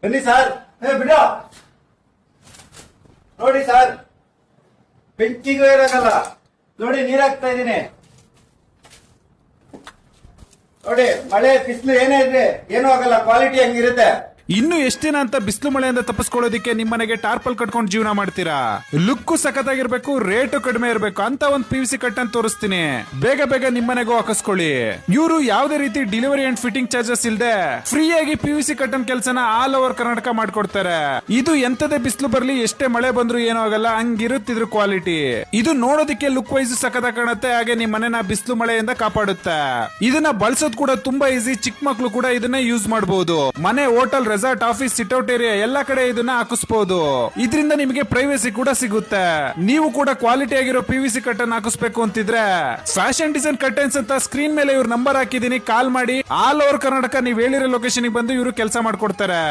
ಬನ್ನಿ ಸರ್. ಬಿಡ ನೋಡಿ ಸರ್, ಬೆಂಕಿಗೂ ಇರಾಗಲ್ಲ. ನೋಡಿ ನೀರ್ ಹಾಕ್ತಾ ಇದೀನಿ. ನೋಡಿ ಮಳೆ ಬಿಸಿಲು ಏನೇ ಇದ್ರೆ ಏನೂ ಆಗಲ್ಲ, ಕ್ವಾಲಿಟಿ ಹಂಗಿರುತ್ತೆ. ಇನ್ನು ಎಷ್ಟ್ ದಿನ ಅಂತ ಬಿಸಿಲು ಮಳೆಯಿಂದ ತಪ್ಪಿಸ್ಕೊಳ್ಳೋದಿಕ್ಕೆ ನಿಮ್ಮನೆಗೆ ಟಾರ್ಪಲ್ ಕಟ್ಕೊಂಡು ಜೀವನ ಮಾಡ್ತೀರಾ? ಲುಕ್ಕು ಸಖತ್ತಾಗಿರ್ಬೇಕು, ರೇಟು ಕಡಿಮೆ ಇರಬೇಕು ಅಂತ ಒಂದು PVC ಕಟ್ ಅಂತ ತೋರಿಸ್ತೀನಿ. ಬೇಗ ಬೇಗ ನಿಮ್ಮನೆಗೂ ಹಾಕಿಸ್ಕೊಳ್ಳಿ. ಇವರು ಯಾವುದೇ ರೀತಿ ಡೆಲಿವರಿ ಅಂಡ್ ಫಿಟ್ಟಿಂಗ್ ಚಾರ್ಜಸ್ ಇಲ್ಲದೆ ಫ್ರೀ ಆಗಿ PVC ಕಟ್ಟನ್ ಕೆಲಸನ ಆಲ್ ಓವರ್ ಕರ್ನಾಟಕ ಮಾಡ್ಕೊಡ್ತಾರೆ. ಇದು ಎಂತದೇ ಬಿಸಿಲು ಬರ್ಲಿ, ಎಷ್ಟೇ ಮಳೆ ಬಂದ್ರು ಏನೂ ಆಗಲ್ಲ, ಹಂಗಿರುತ್ತಿದ್ರು ಕ್ವಾಲಿಟಿ. ಇದು ನೋಡೋದಿಕ್ಕೆ ಲುಕ್ ವೈಸ್ ಸಖತ್ತಾಗಿ ಕಾಣುತ್ತೆ, ಹಾಗೆ ನಿಮ್ಮ ಮನೆನ ಬಿಸಿಲು ಮಳೆಯಿಂದ ಕಾಪಾಡುತ್ತೆ. ಇದನ್ನ ಬಳಸೋದು ಕೂಡ ತುಂಬಾ ಈಸಿ, ಚಿಕ್ಕ ಮಕ್ಳು ಕೂಡ ಇದನ್ನ ಯೂಸ್ ಮಾಡಬಹುದು. ಮನೆ, hotel, resort, office, sit-out area ಎಲ್ಲಾ ಕಡೆ ಇದನ್ನ ಹಾಕಿಸಬಹುದು. ಇದರಿಂದ ನಿಮಗೆ ಪ್ರೈವಸಿ ಕೂಡ ಸಿಗುತ್ತೆ. ನೀವು ಕೂಡ ಕ್ವಾಲಿಟಿ ಆಗಿರೋ PVC ಕಟ್ಟನ್ ಹಾಕಿಸ್ಬೇಕು ಅಂತಿದ್ರೆ ಫ್ಯಾಷನ್ ಡಿಸೈನ್ ಕರ್ಟನ್ಸ್ ಅಂತ ಸ್ಕ್ರೀನ್ ಮೇಲೆ ಇವ್ರ ನಂಬರ್ ಹಾಕಿದೀನಿ, ಕಾಲ್ ಮಾಡಿ. ಆಲ್ ಓವರ್ ಕರ್ನಾಟಕ ನೀವು ಹೇಳಿರೋ ಲೊಕೇಶನ್ ಬಂದು ಇವರು ಕೆಲಸ ಮಾಡ್ಕೊಡ್ತಾರೆ.